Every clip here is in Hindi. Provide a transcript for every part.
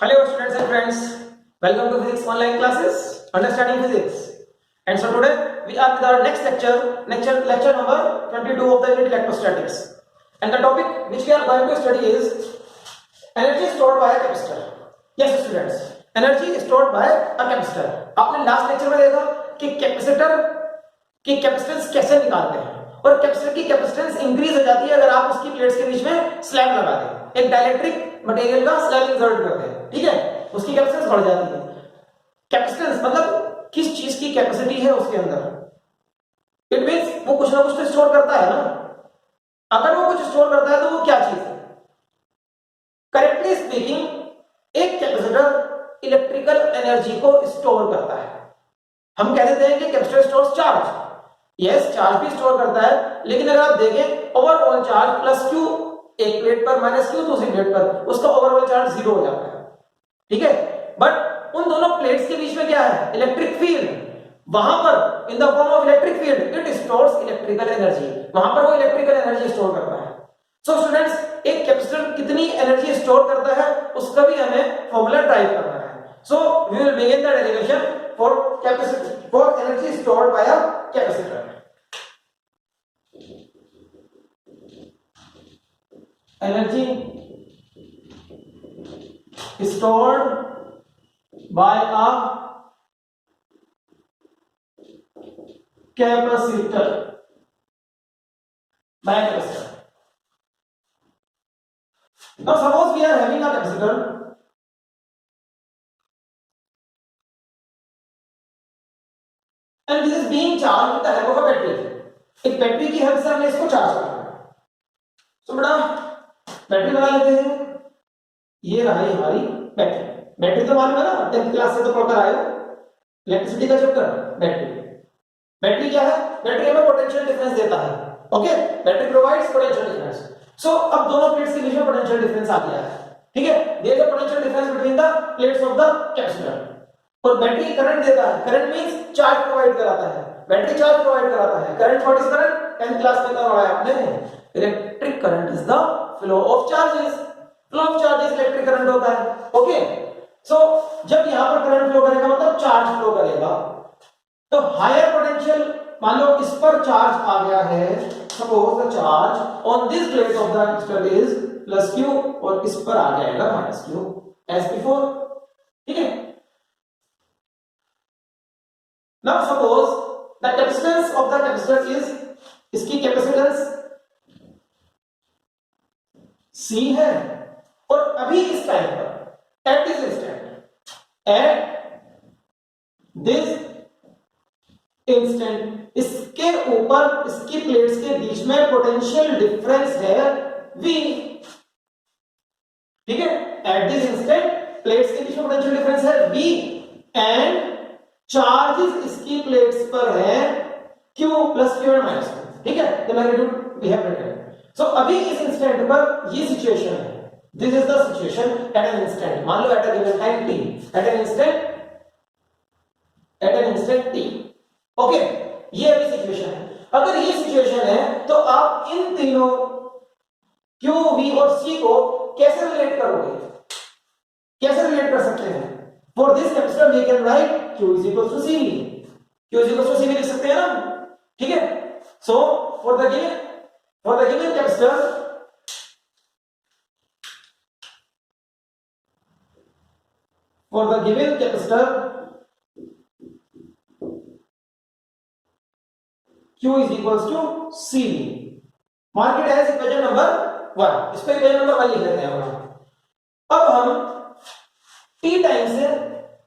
Hello students and friends, welcome to physics online classes, understanding physics. And so today we are with our next lecture number 22 of the unit electrostatics. And the topic which we are going to study is energy stored by a capacitor. Yes students, energy stored by a capacitor. आपने लास्ट लेक्चर में देखा कि कैपेसिटर की कैपेसिटेंस कैसे निकालते हैं और कैपेसिटर की कैपेसिटेंस इंक्रीज हो जाती है अगर आप उसकी प्लेट्स के बीच में स्लैब लगा दें। एक डाइलेक्ट्रिक मटेरियल का स्लैब इंसर्ट करते हैं, ठीक है, उसकी कैपेसिटेंस बढ़ जाती है। कैपेसिटेंस मतलब किस चीज की कैपेसिटी है उसके अंदर, इट मींस वो कुछ ना कुछ तो स्टोर करता है ना। अगर वो कुछ स्टोर करता है तो वो क्या चीज है? करेक्टली स्पीकिंग, एक कैपेसिटर इलेक्ट्रिकल एनर्जी को स्टोर करता है। हम कह देते हैं कि capacitor stores charge. Yes, charge भी स्टोर करता है, लेकिन अगर आप देखें ओवरऑल चार्ज प्लस क्यू एक प्लेट पर माइनस क्यू दूसरी प्लेट पर, उसका ओवरऑल चार्ज जीरो हो जाता है, ठीक है। बट उन दोनों प्लेट्स के बीच में क्या है? Electric field. वहां पर in the form of electric field it stores electrical energy. वहां पर वो इलेक्ट्रिकल एनर्जी स्टोर करता है। सो स्टूडेंट्स, एक कैपेसिटर कितनी एनर्जी स्टोर करता है उसका भी हमें फॉर्मूला ड्राइव करना है। So we will begin the derivation for capacitor for energy stored by a capacitor. Energy stored by a capacitor. Now suppose we are having a capacitor and this is being charged with the help of a battery. एक बैटरी की हेल्प से हमने इसको चार्ज करना है। तो बेटा बैटरी लगा लेते हैं। ये रहा ये हमारी बैटरी। बैटरी तो मालूम है ना, 10th क्लास से तो पढ़कर आए हो इलेक्ट्रिसिटी का चैप्टर। बैटरी क्या है? बैटरी हमें पोटेंशियल डिफरेंस देता है। Okay, battery provides potential difference. So अब दोनों प्लेट्स के बीच में पोटेंशियल डिफरेंस आ गया है, ठीक है। There is a potential difference between the plates of the capacitor. और बैटरी करंट देता है। करंट मींस चार्ज प्रोवाइड कराता है। बैटरी चार्ज प्रोवाइड कराता है। Current what is current? 10th class में तो पढ़ा है आपने। Electric current is the flow of charges. Flow of charges electric current होता है। ओके, सो जब यहां पर करंट फ्लो करेगा मतलब चार्ज फ्लो करेगा, तो हायर पोटेंशियल, मान लो इस पर चार्ज आ गया है, suppose the charge on this plate of the capacitor is plus Q और इस पर आ जाएगा माइनस क्यू एज बिफोर, ठीक है। Now suppose the capacitance of the capacitor is, इसकी कैपेसिटेंस C है और अभी इस टाइम पर at this instant, at this instant इसके ऊपर इसकी प्लेट्स के बीच में पोटेंशियल डिफरेंस है V, ठीक है। एट दिस इंस्टेंट प्लेट्स के बीच में पोटेंशियल डिफरेंस है V एंड चार्जेस इसकी प्लेट्स पर है Q plus Q and minus Q, ठीक है। The magnitude we have written. So अभी इस इंस्टेंट पर ये सिचुएशन है। This is the situation at an instant, मान लो at a given time t, at an instant t। Okay, ये अभी सिचुएशन है। अगर ये सिचुएशन है तो आप इन तीनों q, v और c को कैसे रिलेट करोगे? कैसे रिलेट कर सकते हैं? For this capacitor we can write q is equal to cv। q is equal to cv लिख सकते हैं ना, ठीक है। So for the given capacitor, Q is equals to CV. Mark it as equation number 1. इस पे equation number 1 लिख लेते हैं हम। अब हम t टाइम से,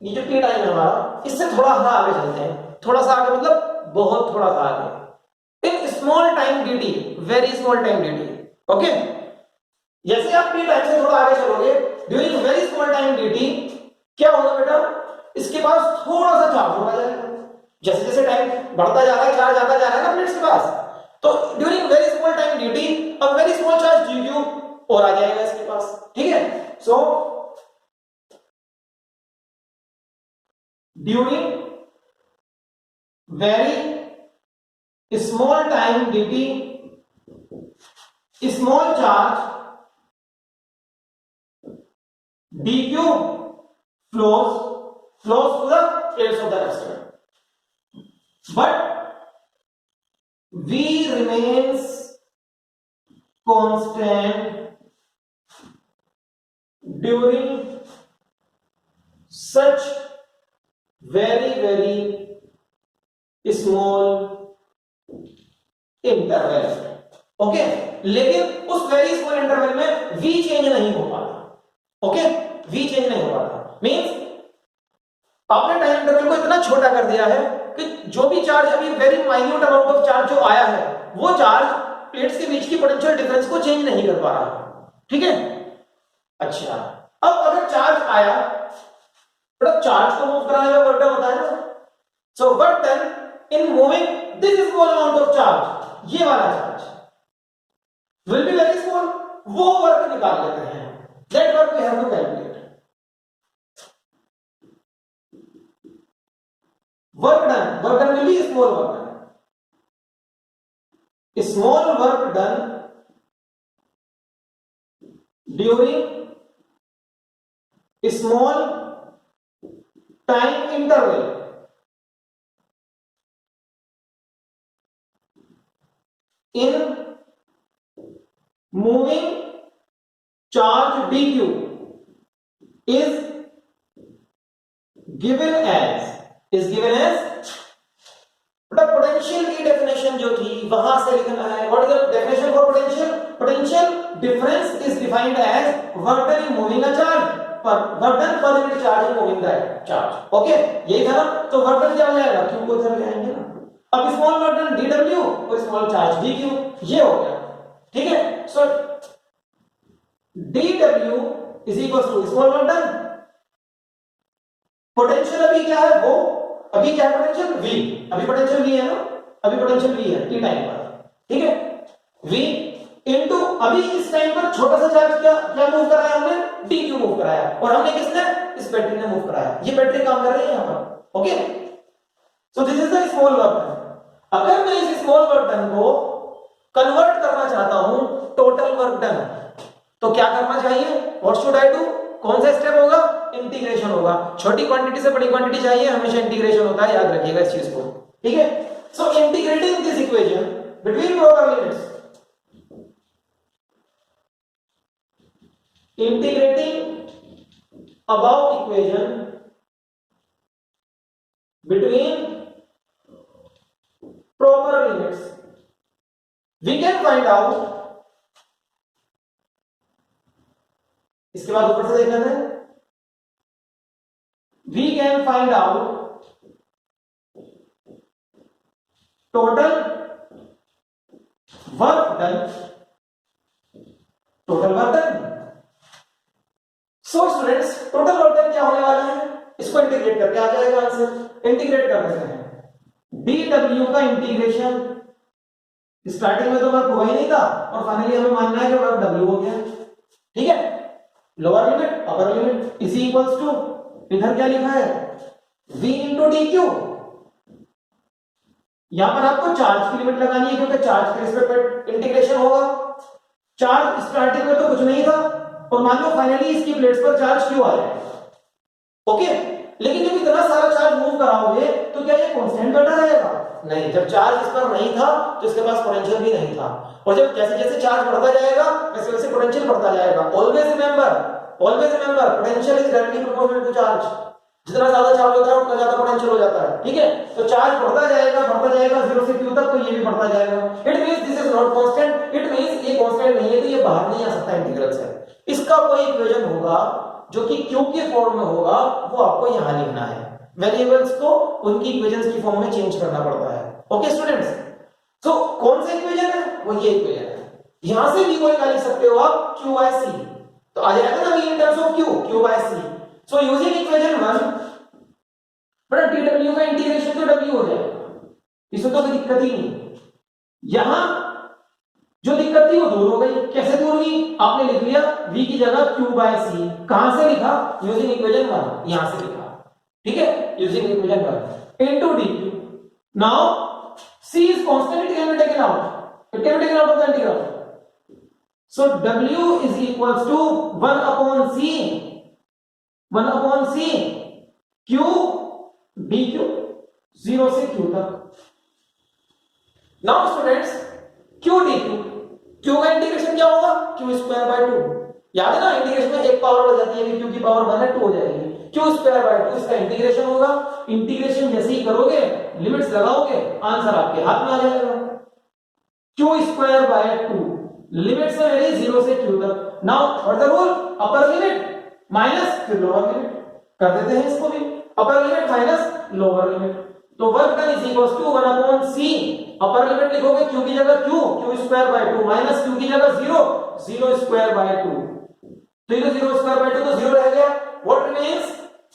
ये जो t टाइम है हमारा, इससे थोड़ा सा आगे चलते हैं। थोड़ा सा आगे मतलब बहुत थोड़ा सा आगे। In small time dt, very small time dt, okay. जैसे आप t टाइम से थोड़ा आगे चलोगे, during very small time dt क्या होगा बेटा? इसके पास थोड़ा सा चार्ज होगा जाएगा। जैसे जैसे टाइम बढ़ता जा रहा है, चार्ज आता जा रहा है ना प्लेट्स के पास, तो during very small time dt a very small charge dq और आ जाएगा इसके पास, ठीक है। So during very small time dt, small charge dq flows to the plates of the instrument, but V remains constant during such very small interval. Okay, लेकिन उस वेरी स्मॉल इंटरवल में V चेंज नहीं हो पाता. ओके, V चेंज नहीं हो पाता मींस आपने टाइम इंटरवल को इतना छोटा कर दिया है कि जो भी चार्ज अभी very minute amount of charge जो आया है वो चार्ज प्लेट्स के बीच की पोटेंशियल डिफरेंस को चेंज नहीं कर पा रहा. ठीक है. अच्छा, अब अगर चार्ज आया तो चार्ज को मूव कराने में वर्क डन होता है ना. So work done in moving this small amount of charge, ये वाला charge will be very small. वो वर्क निकाल लेते हैं. That work we have to calculate. Work done will be small work done. Small work done during a small time interval in moving charge dq is given as potential की डेफिनेशन जो थी वहां से लिखना है. What is the definition for potential? Potential difference is defined as work done in moving a charge पर work done per unit charge in moving that charge. Okay, यही था ना. तो वर्क डन क्या हो जाएगा? क्यू को इधर ले आएंगे ना. अब स्मॉल वर्क डन dw और स्मॉल चार्ज dq, ये हो गया. ठीक है. So dw is equal to small work done. Potential अभी क्या है? वो अभी क्या है? Potential v. अभी पोटेंशियल v है ना. अभी पोटेंशियल v है t टाइम पर. ठीक है. v इनटू अभी इस टाइम पर छोटा सा चार्ज क्या मूव कराया हमने? dq मूव कराया. और हमने किसने? इस बैटरी ने मूव कराया. ये बैटरी काम कर रही है यहां पर. Okay, so this is the small work done. अगर मैं इस स्मॉल वर्क डन को कन्वर्ट करना चाहता हूं टोटल वर्क डन, तो क्या करना चाहिए? What should I do? कौन सा स्टेप होगा? इंटीग्रेशन होगा. छोटी क्वांटिटी से बड़ी क्वांटिटी चाहिए, हमेशा इंटीग्रेशन होता है. याद रखिएगा इस चीज को. ठीक है. So integrating this equation between proper limits, integrating above equation between proper limits, we can find out. इसके बाद ऊपर से देखना है. We can find out total work done. So students, total work done क्या होने वाला है? इसको इंटीग्रेट करके आ जाएगा आंसर. इंटीग्रेट कर देते हैं. dw का इंटीग्रेशन, स्टार्टिंग में तो वर्क हुआ ही नहीं था और फाइनली हमें मानना है कि वर्क w हो गया. ठीक है. Lower limit upper limit is equals to, इधर क्या लिखा है? v into dq. यहां पर आपको चार्ज की लिमिट लगानी है क्योंकि चार्ज के रिस्पेक्ट में इंटीग्रेशन होगा. चार्ज स्टार्टिंग में तो कुछ नहीं था और मान लो फाइनली इसकी प्लेट्स पर चार्ज क्यों आया. ओके, लेकिन जब इतना सारा चार्ज मूव कराओगे तो क्या ये कांस्टेंट बैठा रहेगा? नहीं. जब चार्ज इस पर नहीं था तो इसके पास पोटेंशियल भी नहीं था. और जब जैसे जैसे चार्ज बढ़ता जाएगा वैसे वैसे पोटेंशियल बढ़ता जाएगा. Always remember potential is directly proportional to charge. जितना ज्यादा चार्ज होता है उतना ज्यादा पोटेंशियल हो जाता है. ठीक है. तो चार्ज बढ़ता जाएगा 0 से q तक, तो ये भी बढ़ता जाएगा. It means this is not constant. It means ये कांस्टेंट नहीं है, तो ये बाहर नहीं आ सकता इंटीग्रल से. इसका कोई इक्वेशन होगा जो कि q के फॉर्म में होगा, वो आपको यहां लिखना है. वेरिएबल्स को उनकी इक्वेशंस की फॉर्म में चेंज करना पड़ता है. ओके स्टूडेंट्स, सो कौन सा इक्वेशन है? वो ये इक्वेशन है. यहां से भी कोई क्या लिख सकते हो आप? q/c. तो आ जाएगा ना v in terms of q/c. So using equation 1, बड़ा dw का इंटीग्रेशन तो w हो जाएगा. इसमें तो कोई दिक्कत ही नहीं. यहां जो दिक्कत थी वो दूर हो गई. कैसे दूर हुई? आपने लिख लिया v की जगह q/c. कहां से लिखा? Using equation 1. यहां से लिखा. ठीक है. Using equation 1 into dq. Now c is constant, it can be taken out. It can be taken out of the integral. So w is equals to 1 upon c 1 upon C q d q, 0 से क्यू तक। Now students q d q, q का इंटीग्रेशन क्या होगा, क्यू स्क्वायर बाय 2। याद है ना, इंटीग्रेशन में एक पावर बढ़ जाती है, क्यू की पावर 1 है 2 हो जाएगी, क्यू स्क्वायर बाय 2 इसका इंटीग्रेशन होगा। इंटीग्रेशन जैसे ही करोगे, लिमिट्स लगाओगे, आंसर आपके हाथ में आ जाएगा। क्यू स्क्वायर बाय 2, लिमिट्स है मेरी 0 से क्यू तक। Now what the rule, upper limit minus फिर लोअर लिमिट, कर देते हैं इसको भी, upper limit minus lower limit. तो work done is equals to 1 upon C, upper limit लिखोगे क्यू की जगह q square by 2 minus q की जगह 0 स्क्वायर बाय 2, तो ये 0 स्क्वायर बाय 2 तो 0 रह गया। व्हाट रिमेंस,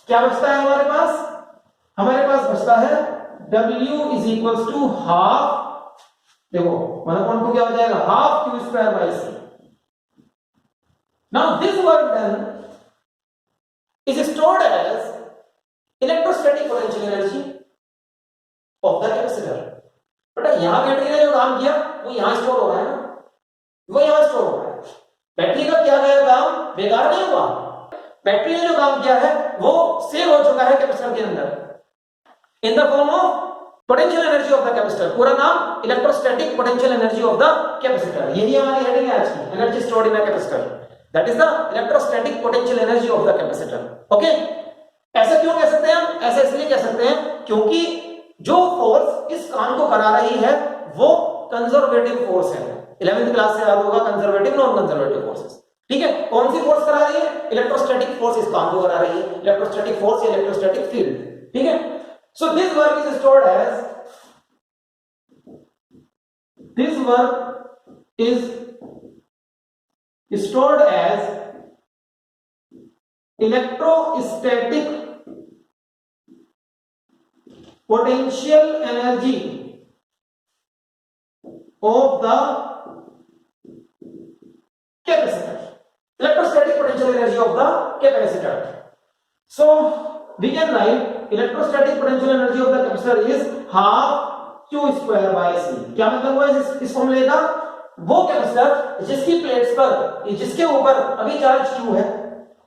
क्या बचता है हमारे पास, हमारे पास बचता है W is equals to half, देखो 1/2 क्या हो जाएगा, half q square by C. Now this work done is stored as electrostatic potential energy of the capacitor। बेटा यहां बैटरी ने जो काम किया वो यहां स्टोर हो रहा है ना, वो यहां स्टोर हो रहा है। बैटरी का किया गया काम बेकार नहीं हुआ, बैटरी ने जो काम किया है वो सेव हो चुका है कैपेसिटर के अंदर इन the form of potential energy of the capacitor. पूरा नाम electrostatic potential energy of the capacitor, यही हमारी हेडिंग है आज की, energy stored in a capacitor, that is the electrostatic potential energy of the capacitor. Okay, ऐसा क्यों कह सकते हैं हम, ऐसा इसलिए कह सकते हैं क्योंकि जो फोर्स इस काम को करा रही है वो कंजर्वेटिव फोर्स है। 11th क्लास से याद होगा, कंजर्वेटिव नॉन कंजर्वेटिव फोर्सेस। ठीक है, कौन सी फोर्स करा रही है, इलेक्ट्रोस्टैटिक फोर्स इस काम को करा रही है, इलेक्ट्रोस्टैटिक फोर्स या इलेक्ट्रोस्टैटिक फील्ड। ठीक है, so this work is stored as, this work is stored as electrostatic potential energy of the capacitor, electrostatic potential energy of the capacitor। So we can write electrostatic potential energy of the capacitor is half q square by c। क्या मतलब हुआ इस फॉर्मूले का, वो कैपेसिटर जिसकी प्लेट्स पर, जिसके ऊपर अभी चार्ज Q है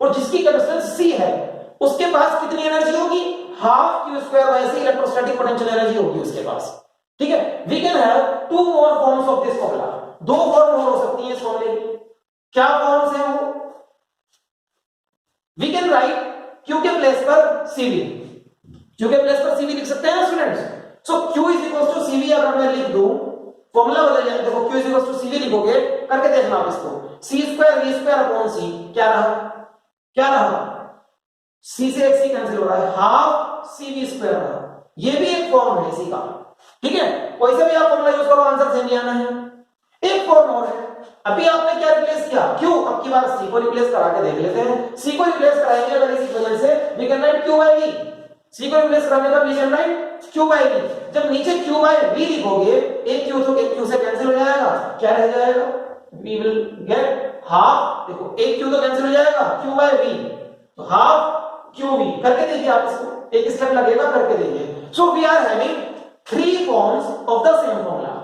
और जिसकी कैपेसिटेंस C है, उसके पास कितनी एनर्जी होगी, half Q square by C electrostatic potential energy होगी उसके पास। ठीक है, we can have two more forms of this formula, दो फॉर्म और हो सकती है इस फॉर्मूले की। क्या फॉर्म्स हैं वो, वी कैन राइट Q के प्लेस पर CV, Q के प्लेस पर CV लिख सकते हैं ना students. So Q is equal to CV अगर मैं लिख दूं, फॉर्मूला बदल जाएगा, देखो Q is equal to CV लिखोगे, करके देखना आप इसको, C square V square upon C, क्या रहा, क्या रहा, C से एक C कैंसिल हो रहा है, हाफ CV स्क्वायर रहा। ये भी एक फॉर्म है इसी का। ठीक है, कोई से भी आप फॉर्मूला यूज करो, आंसर सेम ही आना है। एक फॉर्म और है, अभी आपने क्या रिप्लेस किया, Q, अब की बार C को रिप्लेस करा के देख लेते हैं। C को रिप्लेस कराएंगे अगर इस इक्वेशन से, we can write Q by V, C को रिप्लेस कराने का we can write Q by V। जब नीचे Q बाय V लिखोगे, एक Q तो एक Q से कैंसिल हो जाएगा, क्या रह जाएगा, we will get हाफ, देखो एक Q तो कैंसिल हो जाएगा, Q बाय V, तो हाफ QV। करके देखिए आप इसको, एक स्टेप लगेगा, करके देखिए। So we are having three forms of the same formula,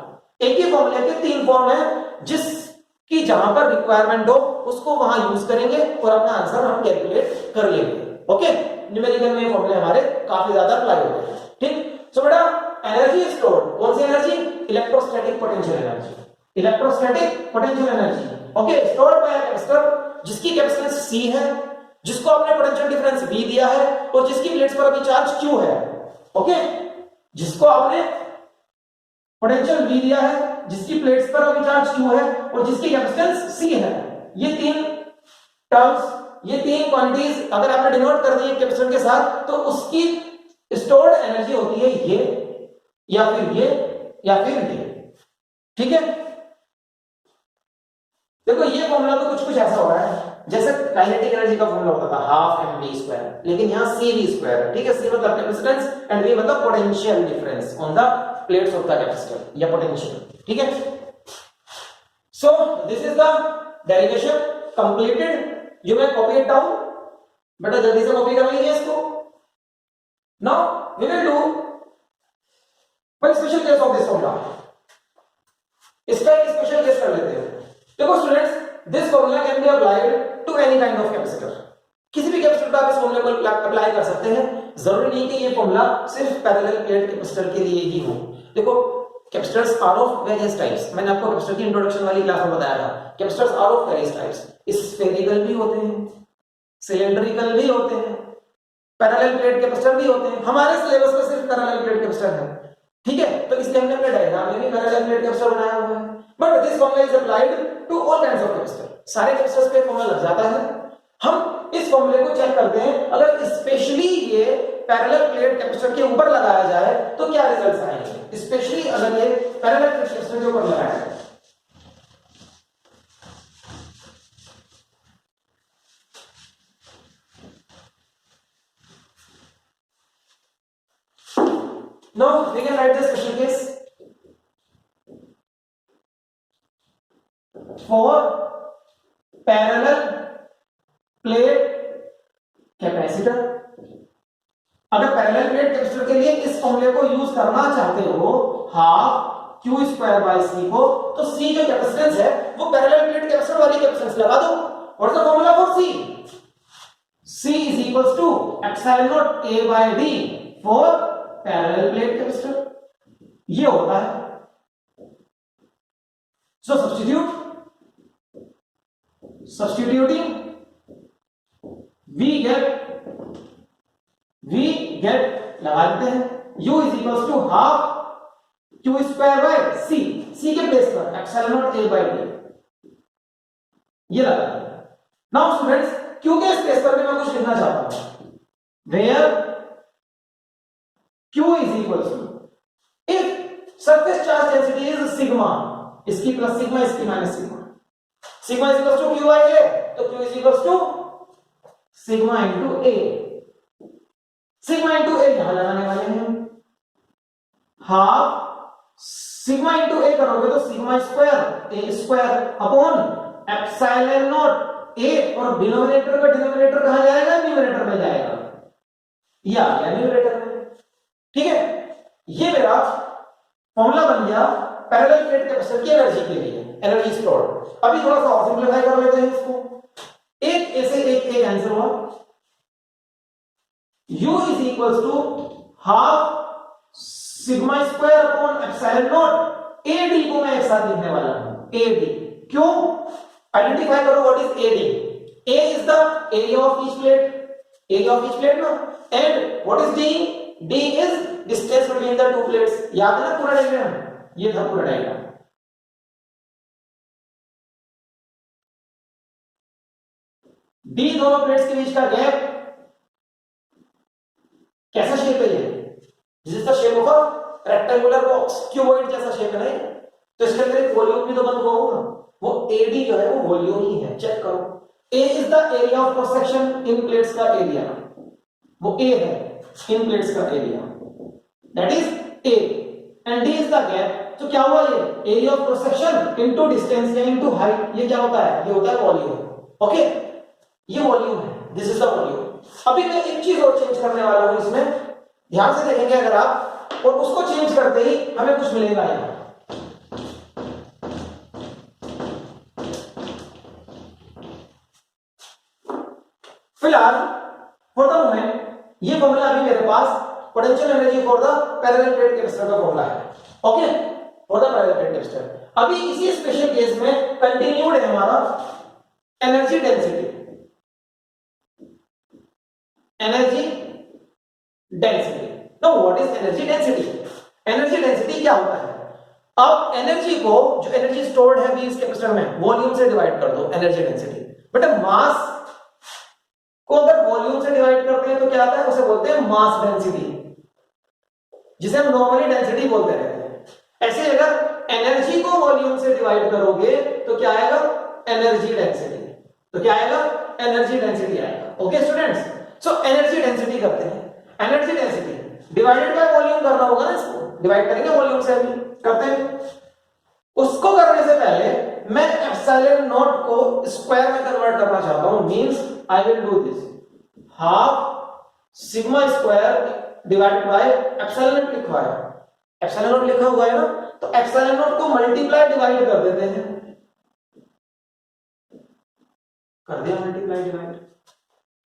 एक ही फॉर्मूले के तीन फॉर्म है, जिसकी जहां पर रिक्वायरमेंट हो उसको वहां यूज करेंगे और अपना आंसर हम कैलकुलेट कर लेंगे। ओके, न्यूमेरिकल में फॉर्मूले हमारे काफी ज्यादा अप्लाई होते हैं। ठीक, सो बेटा एनर्जी स्टोर्ड, कौन सी energy, electrostatic potential energy, electrostatic potential energy. Okay, stored by capacitor जिसकी कैपेसिटेंस C है, जिसको आपने पोटेंशियल डिफरेंस V दिया है और जिसकी प्लेट्स पर अभी चार्ज Q है। ओके, जिसको आपने पोटेंशियल V दिया है, जिसकी प्लेट्स पर अभी चार्ज Q है और जिसकी कैपेसिटेंस C है, ये तीन टर्म्स, ये तीन क्वांटिटीज अगर आपने डिनोट कर दी कैपेसिटर के साथ, तो उसकी स्टोर्ड एनर्जी होती है ये या फिर ये या फिर ये। ठीक है, देखो ये फॉर्मूला तो कुछ कुछ ऐसा हो रहा है जैसे काइनेटिक एनर्जी का फॉर्मूला होता था हाफ mv स्क्वायर, लेकिन यहाँ cv स्क्वायर है। ठीक है, c मतलब कैपेसिटेंस एंड v मतलब potential difference on the plates of the capacitor या पोटेंशियल। ठीक है, so this is the derivation completed, you may copy it down, बेटा जल्दी से कॉपी कर लीजिए इसको। Now we will do one special case of this formula, इसका एक स्पेशल केस कर लेते हैं। देखो students, this formula can be applied to any kind of capacitor. किसी भी कैपेसिटर पर आप इस फॉर्मूले को अप्लाई कर सकते हैं। जरूरी नहीं कि ये फॉर्मूला सिर्फ पैरेलल प्लेट कैपेसिटर के लिए ही हो। देखो capacitors are of various types, मैंने आपको कैपेसिटर की इंट्रोडक्शन वाली क्लास में बताया था। Capacitors are of various types, spherical भी होते हैं, सिलेंड्रिकल भी होते हैं, पैरेलल प्लेट कैपेसिटर भी होते हैं। हमारे सिलेबस में सिर्फ पैरेलल प्लेट कैपेसिटर है, ठीक है। तो इसलिए हमने अपने डायग्राम में भी पैरेलल प्लेट कैपेसिटर बनाया हुआ है। But this formula is applied to all kinds of capacitor. सारे कैपेसिटर्स पे फॉर्मूला लग जाता है। हम इस फॉर्मूले को चेक करते हैं, अगर स्पेशली ये पैरेलल प्लेट कैपेसिटर के ऊपर लगाया जाए तो क्या रिजल्ट्स आएंगे, स्पेशली अगर ये पैरेलल प्लेट कैपेसिटर के ऊपर लगाया जाए। Now we can write this special case for parallel plate capacitor। अगर पैरेलल प्लेट कैपेसिटर के लिए इस फॉर्मूले को यूज करना चाहते हो, half q square by C को, तो सी जो कैपेसिटेंस है वो पैरेलल प्लेट कैपेसिटर वाली कैपेसिटेंस लगा दो। What is the formula for C? C is equals to epsilon naught A by D for parallel plate capacitor, ये होता है। So substituting we get लगा देते हैं U is equals to half Q square by C के प्लेस पर epsilon naught A by D, ये लगा देते हैं। Now students Q के स्पेस पर भी मैं कुछ लिखना चाहता हूं, where Q is equals to if surface charge density is sigma, इसकी प्लस सिग्मा इसकी minus sigma, sigma is equals to Q by A, तो Q is equals to sigma into A, sigma into A यहां लगाने वाले हैं, हाफ सिग्मा इनटू A करोगे तो sigma square A square upon epsilon not A, और डिनोमिनेटर का डिनोमिनेटर कहां जाएगा, न्यूमरेटर में जाएगा, या न्यूमरेटर में, ठीक है। ये मेरा फॉर्मूला बन गया पैरेलल प्लेट कैपेसिटर की एनर्जी के लिए, एनर्जी स्टोर्ड। अभी थोड़ा सा और सिंपलीफाई कर लेते हैं इसको, एक ए से एक आंसर हुआ, U is equals to half sigma square upon epsilon naught AD को मैं एक साथ लिखने वाला हूं, AD। क्यों? आइडेंटिफाई करो what is AD। A is the area of each plate ना, and what is D? D is distance between the two plates। याद है ना पूरा डायग्राम, ये था पूरा डायग्राम। D दोनों प्लेट्स के बीच का गैप, कैसा शेप है ये? This is the shape of a rectangular box, cuboid जैसा शेप है ना, तो इसके अंदर एक वॉल्यूम भी तो बंद हुआ होगा, वो AD जो है वो वॉल्यूम ही है, चेक करो। A is the area of cross section in plates का एरिया, वो A है इन प्लेट्स का area, that is A, and D is the gap. तो क्या हुआ, ये area of cross section into distance या इनटू हाइट, ये क्या होता है, ये होता है वॉल्यूम। ओके, ये वॉल्यूम है, दिस इज द वॉल्यूम। अभी मैं एक चीज और चेंज करने वाला हूं इसमें, ध्यान से देखेंगे अगर आप, और उसको चेंज करते ही हमें कुछ मिलेगा यहां। फिलहाल फॉर द मोमेंट ये फॉर्मूला अभी मेरे पास potential energy for the parallel plate capacitor का फॉर्मूला है, okay, for the parallel plate capacitor. अभी इसी स्पेशल केस में कंटिन्यूड है हमारा energy density. Energy density, now what is energy density? Energy density क्या होता है? अब एनर्जी को, जो एनर्जी स्टोर्ड है इस कैपेसिटर में, वॉल्यूम से डिवाइड कर दो, एनर्जी डेंसिटी। बेटा मास को अगर वॉल्यूम से डिवाइड करते हैं तो क्या आता है, उसे बोलते हैं मास डेंसिटी, जिसे हम नॉर्मली डेंसिटी बोलते रहते हैं। ऐसे अगर एनर्जी को वॉल्यूम से डिवाइड करोगे तो क्या आएगा, एनर्जी डेंसिटी। तो क्या आएगा, एनर्जी डेंसिटी आएगा। Okay students, so energy density करते हैं, energy density divided by volume करना होगा ना, इसको डिवाइड करेंगे वॉल्यूम से, अभी करते हैं। उसको करने से पहले मैं एप्सिलॉन नॉट को स्क्वायर में कन्वर्ट करना चाहता हूं, means I will do this, half sigma square divided by epsilon naught लिखा है, एप्सिलॉन नॉट लिखा हुआ है ना, तो एप्सिलॉन नॉट को मल्टीप्लाई डिवाइड कर देते हैं, कर दिया multiply divide,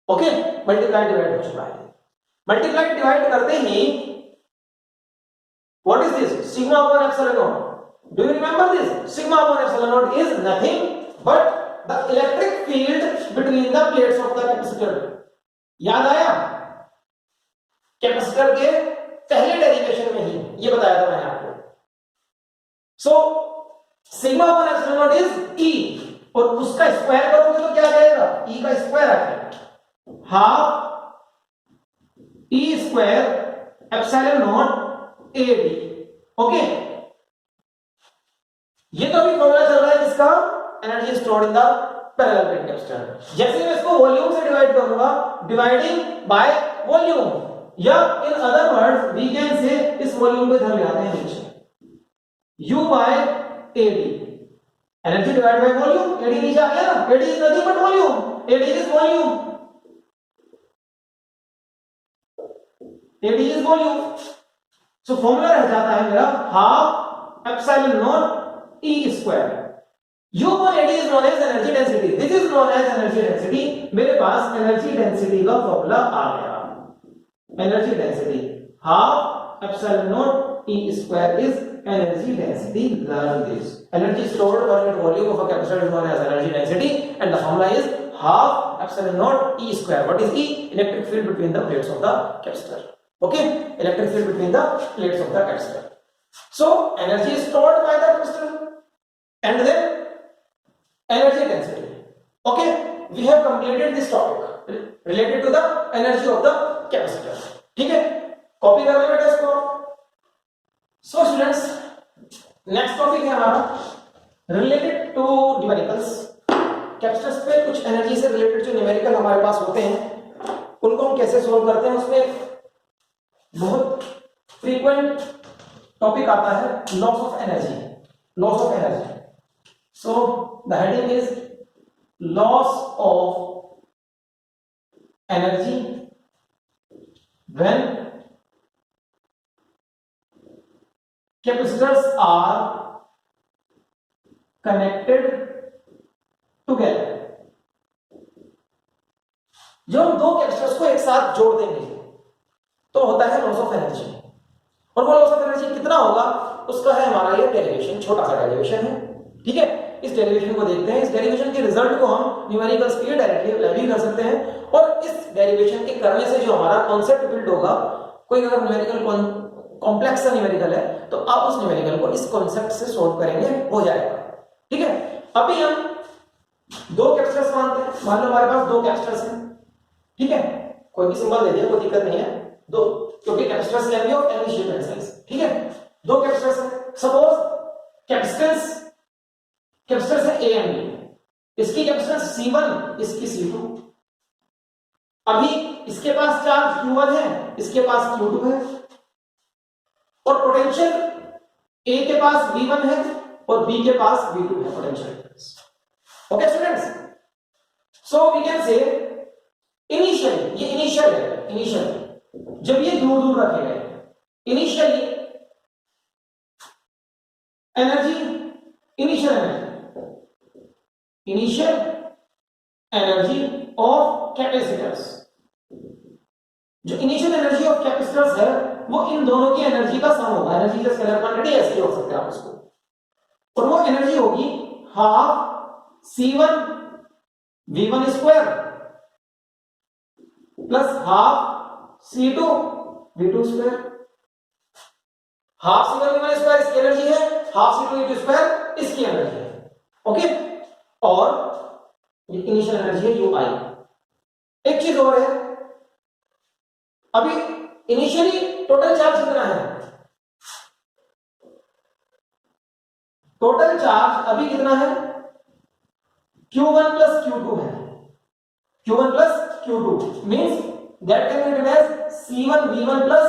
okay, multiply divide हो चुका है। मल्टीप्लाई डिवाइड करते ही what is this, sigma upon epsilon naught. Do you remember this? Sigma upon epsilon naught is nothing but the electric field between the plates of the capacitor. याद आया? कैपेसिटर के पहले डेरिवेशन में ही ये बताया था मैंने आपको। So sigma upon epsilon naught is E, और उसका स्क्वायर करोगे तो क्या आ जाएगा? ई का स्क्वायर आ जाएगा, half E square epsilon not A D. Okay, ये तो अभी फॉर्मूला चल रहा है किसका? Energy stored in the parallel plate capacitor. जैसे मैं इसको वॉल्यूम से डिवाइड करूंगा, डिवाइडिंग बाय वॉल्यूम, या in other words we can say इस वॉल्यूम को इधर ले आते हैं नीचे, U by AD, energy divide by volume. AD नीचे आ गया ना, AD is nothing but volume, AD is volume, AD is volume. So formula रह जाता है मेरा half epsilon naught E square. U और AD is known as energy density, this is known as energy density. मेरे पास एनर्जी डेंसिटी का फॉर्मूला आ गया, energy density half epsilon naught E square is energy density. Learn this. Energy stored per unit volume of a capacitor is known as energy density, and the formula is half epsilon naught E square. What is E? Electric field between the plates of the capacitor. Okay, electric field between the plates of the capacitor. So energy is stored by the capacitor, and then energy density. Okay, we have completed this topic related to the energy of the capacitor. ठीक है, कॉपी कर लो बेटा इसको। So students, next topic है हमारा related to numericals। कैपेसिटर्स पे कुछ एनर्जी से रिलेटेड जो न्यूमेरिकल हमारे पास होते हैं उनको हम कैसे सोल्व करते हैं, उसमें बहुत फ्रीक्वेंट टॉपिक आता है loss of energy. Loss of energy, so the heading is loss of energy when capacitors are connected together। जब हम दो कैपेसिटर्स को एक साथ जोड़ देंगे तो होता है लॉस ऑफ एनर्जी, और वो लॉस ऑफ एनर्जी कितना होगा उसका है हमारा ये डेरिवेशन, छोटा सा डेरिवेशन है। ठीक है, इस डेरिवेशन को देखते हैं। इस डेरिवेशन के रिजल्ट को हम न्यूमेरिकल्स के लिए डायरेक्टली अप्लाई भी कर सकते हैं, और इस डेरिवेशन के करने से जो हमारा कॉन्सेप्ट बिल्ड होगा, कोई अगर न्यूमेरिकल कॉम्प्लेक्स सा न्यूमेरिकल है तो आप उस न्यूमेरिकल को इस कॉन्सेप्ट से सॉल्व करेंगे, हो जाएगा। ठीक है, अभी हम दो कैपेसिटर्स मानते हैं, मान लो हमारे पास दो कैपेसिटर्स हैं। ठीक है, कोई भी सिंबल दे दिया, कोई दिक्कत नहीं है, दो, क्योंकि capacitors can be of any shape and size. ठीक है, दो कैपेसिटर्स हैं, सपोज कैपेसिटर्स है A एंड B। इसकी कैपेसिटेंस C1, इसकी C2। अभी इसके पास चार्ज Q1 है, इसके पास Q2 है, और पोटेंशियल A के पास V1 है और B के पास V2 है potential. Okay students, so we can say initially, ये इनिशियल है, इनिशियल जब ये दूर दूर रखे गए, initially energy, initial energy of capacitors, जो इनिशियल एनर्जी ऑफ कैपेसिटर्स है वो इन दोनों की एनर्जी का सम होगा। एनर्जी का स्केलर क्वांटिटी ऐसे हो सकते हैं आप उसको, और वो एनर्जी होगी half C1 V1 square plus half C2 V2 square. Half C1 V1 square इसकी एनर्जी है, हाफ C2 V2 स्क्वायर इसकी एनर्जी है। ओके, और ये इनिशियल एनर्जी है UI। एक चीज और है, अभी इनिशियली टोटल चार्ज कितना है? टोटल चार्ज अभी कितना है? Q1 plus Q2 है, Q1 plus Q2 means that can be written as C1 V1 plus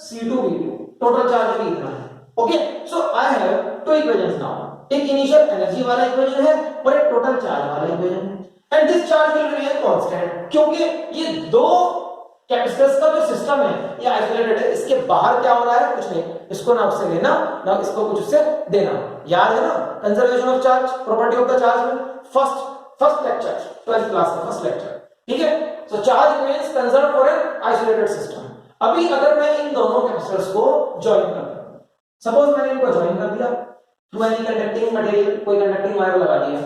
C2 V2। Total charge अभी इतना है। Okay, so I have two equations now, एक इनिशियल एनर्जी वाला इक्वेशन है और एक टोटल चार्ज वाला इक्वेशन है, and this charge will remain constant, क्योंकि ये दो कैपेसिटर्स का जो सिस्टम है ये आइसोलेटेड है। इसके बाहर क्या हो रहा है? कुछ नहीं, इसको ना उससे लेना ना इसको कुछ उससे देना। याद है ना conservation of charge, property of the charge में फर्स्ट लेक्चर 12th क्लास का फर्स्ट लेक्चर। ठीक है, so charge remains conserve for an isolated system. अभी अगर मैं इन दोनों कैपेसिटर्स को ज्वाइन करता हूं, सपोज मैंने इनको ज्वाइन कर दिया थ्रू एनी कंडक्टिंग मटेरियल, कोई कंडक्टिंग वायर लगा दिया,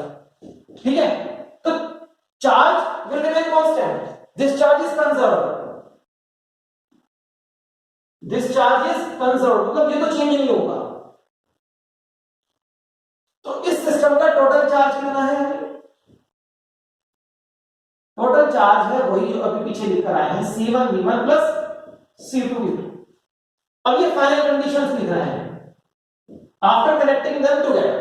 ठीक है, तो charge will remain constant, this charge is conserved, this charge is conserved, मतलब ये तो चेंज नहीं होगा। तो इस सिस्टम का टोटल चार्ज कितना है? टोटल चार्ज है वही जो अभी पीछे लिख कर आए हैं, C1V1 प्लस C2V2। अब ये फाइनल कंडीशंस लिख रहे हैं आफ्टर कनेक्टिंग देम टुगेदर,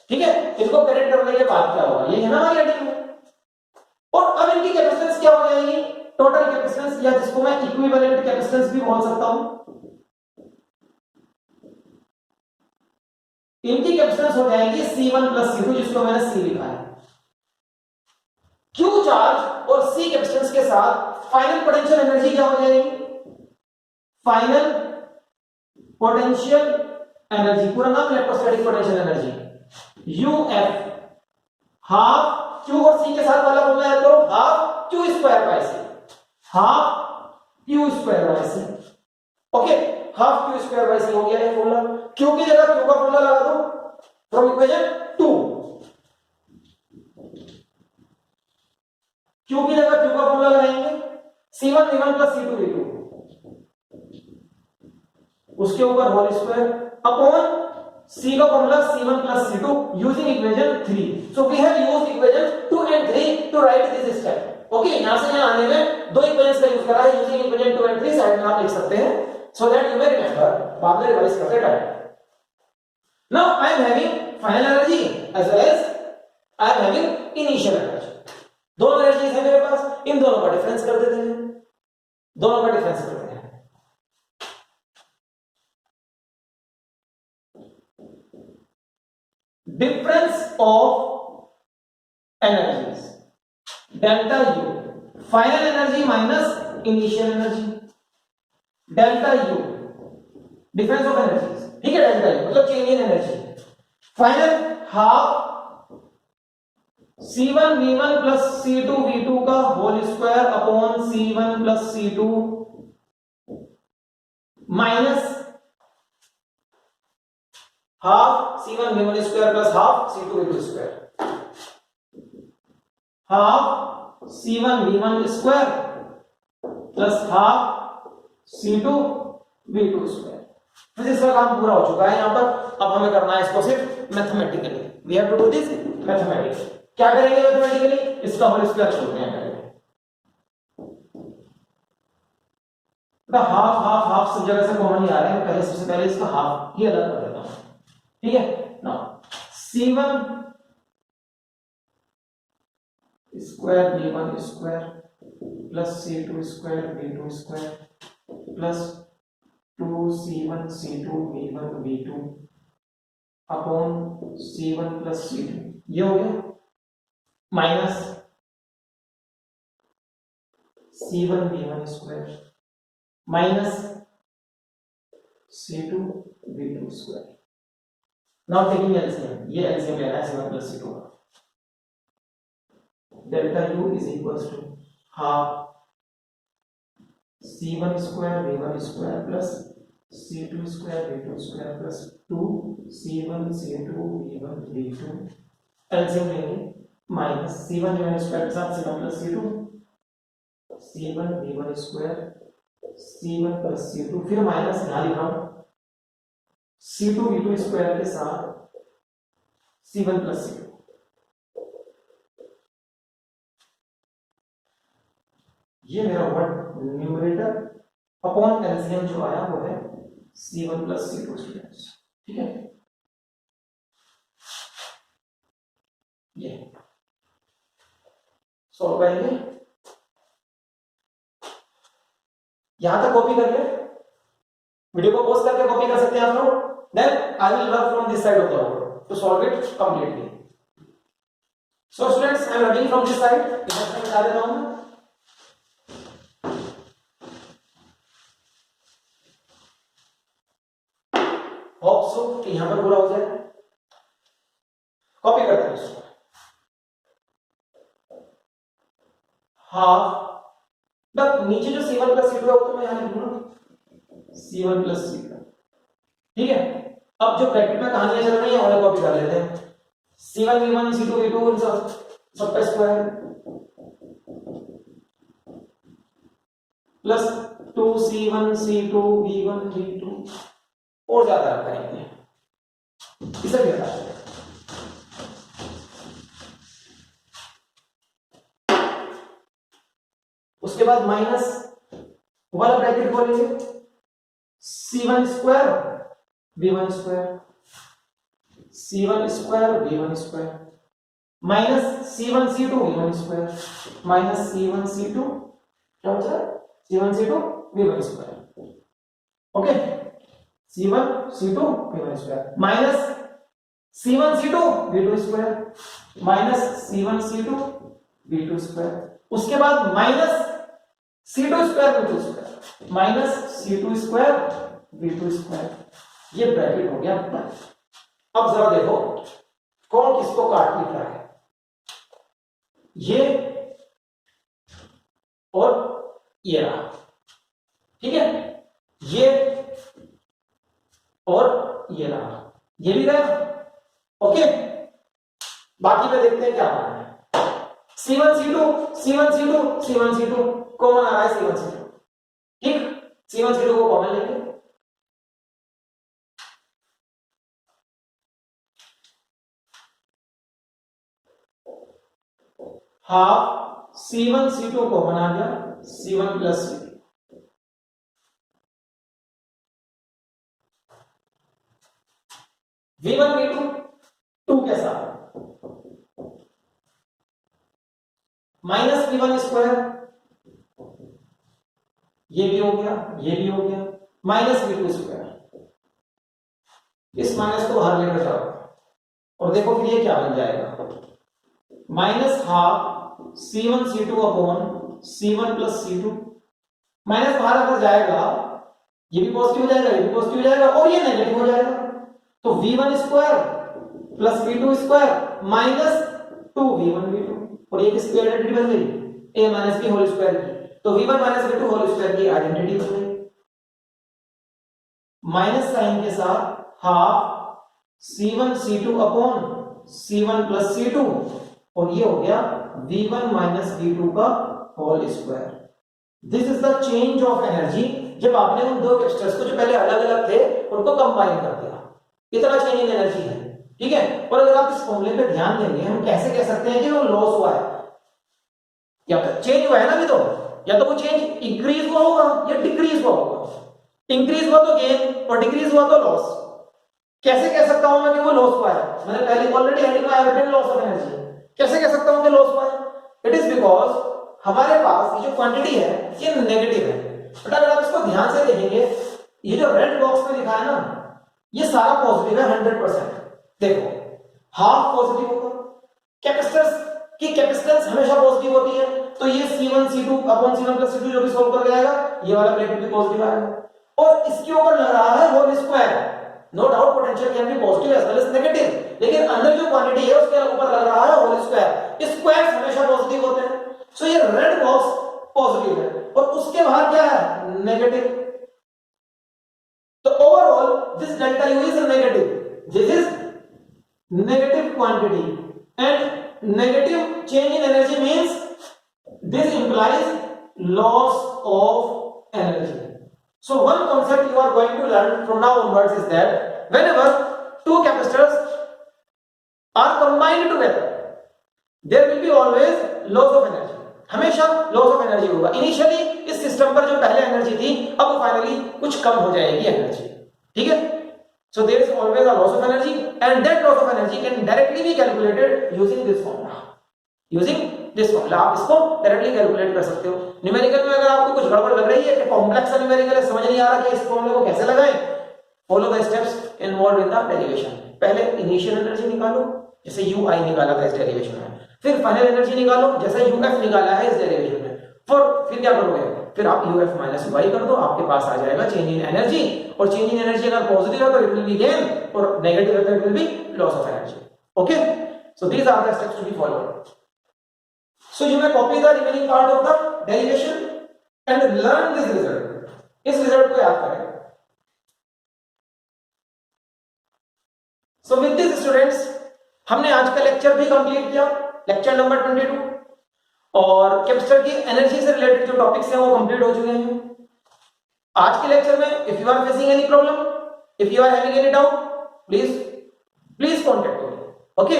ठीक है, इनको कनेक्ट करने के बाद क्या होगा, ये है ना हमारी हेडिंग में। और अब इनकी कैपेसिटेंस क्या हो जाएगी, टोटल कैपेसिटेंस, या जिसको मैं इक्विवेलेंट कैपेसिटेंस भी बोल सकता हूं, इनकी कैपेसिटेंस हो जाएगी C1 प्लस C2, जिसको मैंने C लिखा है। Q चार्ज और C कैपेसिटेंस के साथ फाइनल पोटेंशियल एनर्जी क्या हो जाएगी, फाइनल पोटेंशियल एनर्जी, पूरा नाम electrostatic potential energy, UF, half Q और C के साथ वाला फॉर्मूला याद करो, half Q square by C, half Q square by C, okay, half Q square by C हो गया ये फॉर्मूला। Q की जगह Q का फॉर्मूला लगा दो फ्रॉम इक्वेशन 2, Q की जगह Q का फॉर्मूला लगाएंगे C1V1 प्लस C2V2, उसके ऊपर होल स्क्वायर अपॉन C का formula C1 plus C2 using equation 3। So we have used equation 2 and 3 to write this step. Okay, यहां से यहां आने में दो इक्वेशंस का यूज करा है, यूजिंग इक्वेशन 2 एंड 3 साइड में आप लिख सकते हैं, so that you may remember, बाद में रिवाइज करते time. Now I am having final energy as well as I am having initial energy, दोनों एनर्जीज है मेरे पास, इन दोनों का डिफरेंस कर देते हैं, दोनों का डिफरेंस कर देते हैं। Difference of energies delta U, final energy minus initial energy, delta U difference of energies, ठीक है, delta U मतलब change in energy, final half C1V1 plus C2V2 का whole square upon C1 plus C2 minus half C1V1 square plus half C2V2 square, half C1V1 square plus half C2V2 square. Physics का काम पूरा हो चुका है यहां पर, अब हमें करना है इसको सिर्फ mathematically, we have to do this mathematically. क्या करेंगे मैथमेटिकली, इसका होल स्क्वायर छोड़ते हैं पहले, हाफ हाफ हाफ सब जगह से कॉमन ही आ रहा है, पहले सबसे पहले इसका हाफ ही अलग कर देता हूं, ठीक है। Now C1 square V1 square plus C2 square V2 square plus 2C1 C2 V1 V2 upon C1 plus C2, ये हो गया, minus C1 V1 square minus C2 V2 square. Now taking LCM, ये LCM लेना है C1 plus C2 का, delta U is equals to half C1 square V1 square plus C2 square V2 square plus 2 C1 C2 V1 V2, LCM लेंगे, माइनस C1 V1 square के साथ C1 plus C2, C1 V1 square C1 plus C2, फिर माइनस यहाँ लिख रहा हूं C2 V2 स्क्वायर के साथ C1 प्लस C2, ये मेरा वर्ड न्यूमरेटर अपॉन एलसीएम जो आया वो है C1 प्लस C2 स्टूडेंट्स, ठीक है। ये सॉल्व करेंगे, यहां तक कॉपी कर ले, वीडियो को पॉज करके कॉपी कर सकते हैं आप लोग, then I will rub from this side of the board to solve it completely. So students, I am rubbing from this side, इधर से बता देता हूं मैं, होप सो कि यहां पर पूरा हो जाए, कॉपी करते हैं इसको, हाफ बट नीचे जो C1 प्लस C2 है वो तो मैं यहाँ लिख दूंगा C1 प्लस C2, ठीक है। अब जो ब्रैकेट में कहानियां चल रही है उन्हें कॉपी कर लेते हैं। C1 V1 C2 V2 इन सबका square plus 2C1 C2 V1 V2 और ज्यादा करेंगे, इसे भी हटा देंगे। उसके बाद माइनस वाला ब्रैकेट खोलेंगे, C1 square V1 square, C1 square V1 square minus C1 C2 V1 square minus C1 C2 क्या बचा है C1 C2 V1 square, okay. C1 C2 V1 square minus C1 C2 V2 square minus C1 C2 V2 square, उसके बाद minus C2 square V2 square minus C2 square V2 square, ये ब्रैकेट हो गया अपना। अब जरा देखो कौन किसको काट लिख रहा है, ये और ये रहा, ठीक है, ये और ये रहा, ये भी गया, ओके। बाकी पे देखते हैं क्या होना है। C1 C2 C1 C2 C1 C2 common आ रहा है C1 C2, ठीक, C1 C2 को कॉमन लेंगे, हाफ C1 C2 कॉमन आ गया C1 plus C2, V1 V2 2 के साथ माइनस V1 स्क्वायर, ये भी हो गया, ये भी हो गया, माइनस V2 स्क्वायर, इस माइनस को बाहर लेकर जाओ और देखो फिर ये क्या बन जाएगा, minus half C1 C2 upon C1 plus C2, minus बाहर अगर जाएगा ये भी पॉजिटिव हो जाएगा, ये भी पॉजिटिव हो जाएगा और ये नेगेटिव हो जाएगा, तो V1 square plus V2 square minus 2V1 V2 और ये किसकी आइडेंटिटी बन गई, a minus b whole square की, तो V1 minus V2 whole square की आइडेंटिटी बन गई, माइनस साइन के साथ half C1 C2 upon C1 plus C2 और ये हो गया V1 माइनस V2 का whole square. This is the change of energy, जब आपने उन दो कैपेसिटर्स को जो पहले अलग अलग थे उनको कंबाइन कर दिया, इतना चेंज इन एनर्जी है, ठीक है। और अगर आप इस फॉर्मूले पे ध्यान देंगे हम कैसे कह सकते हैं कि वो लॉस हुआ है, या तो चेंज हुआ है ना, भी तो या तो वो चेंज इंक्रीज हुआ होगा या डिक्रीज हुआ होगा, इंक्रीज हुआ तो गेन और डिक्रीज हुआ तो लॉस। कैसे कह सकता हूं मैं कि वो लॉस हुआ है, मैंने पहले ऑलरेडी हेडिंग में आया लॉस ऑफ एनर्जी, कैसे कह सकता हूं कि लॉस हुआ है, इट इज बिकॉज हमारे पास ये जो क्वांटिटी है ये नेगेटिव है, बट अगर आप इसको ध्यान से देखेंगे ये जो रेड बॉक्स में लिखा है ना ये सारा पॉजिटिव है 100%, देखो हाफ पॉजिटिव होगा, कैपेसिटर्स की कैपेसिटेंस हमेशा पॉजिटिव होती है, तो ये C1 C2 upon C1 plus C2 जो भी सॉल्व कर जाएगा ये वाला ब्रैकेट भी पॉजिटिव आएगा, और इसके ऊपर लग रहा है whole square, no doubt potential can be positive as well as negative, लेकिन अंदर जो क्वांटिटी है उसके ऊपर लग रहा है होल स्क्वायर, स्क्वायर्स हमेशा पॉजिटिव होते हैं, सो ये रेड बॉक्स पॉजिटिव है और उसके बाहर क्या है नेगेटिव, तो overall this delta U is negative, this is negative quantity and negative change in energy means this implies loss of energy. So one concept you are going to learn from now onwards is that whenever two capacitors are combined together there will be always loss of energy, हमेशा loss of energy होगा। इनिशियली इस सिस्टम पर जो पहले एनर्जी थी अब फाइनली कुछ कम हो जाएगी एनर्जी, ठीक है। So there is always a loss of energy and that loss of energy can directly be calculated using this formula, using this formula आप इसको डायरेक्टली कैलकुलेट कर सकते हो। न्यूमेरिकल में अगर आपको कुछ गड़बड़ लग रही है कि कॉम्प्लेक्स न्यूमेरिकल है समझ नहीं आ रहा कि इस फॉर्मूले को कैसे लगाएं, follow the steps involved in the derivation. पहले इनिशियल एनर्जी निकालो जैसे ui निकाला था इस डेरिवेशन में, फिर फाइनल एनर्जी निकालो जैसे uf निकाला है इस डेरिवेशन में, फिर क्या करोगे, फिर आप uf माइनस y कर दो, आपके पास आ जाएगा चेंज इन एनर्जी, और चेंज इन एनर्जी अगर पॉजिटिव है तो इट विल बी गेन और नेगेटिव है तो it will be loss of energy, okay. So these are the steps to be followed. So you may copy the remaining part of the derivation and learn this result. इस रिजल्ट को याद करें. So with this students, हमने आज का लेक्चर भी कंप्लीट किया, लेक्चर नंबर 22, और कैपेसिटर की एनर्जी से रिलेटेड जो टॉपिक्स हैं वो कंप्लीट हो चुके हैं. आज के लेक्चर में if you are facing any problem, if you are having any doubt, please contact me. Okay,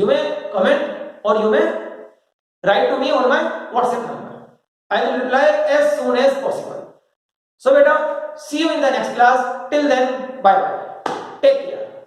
you may comment और you may write to me on my WhatsApp number. I will reply as soon as possible. So beta, see you in the next class. Till then, bye bye. Take care.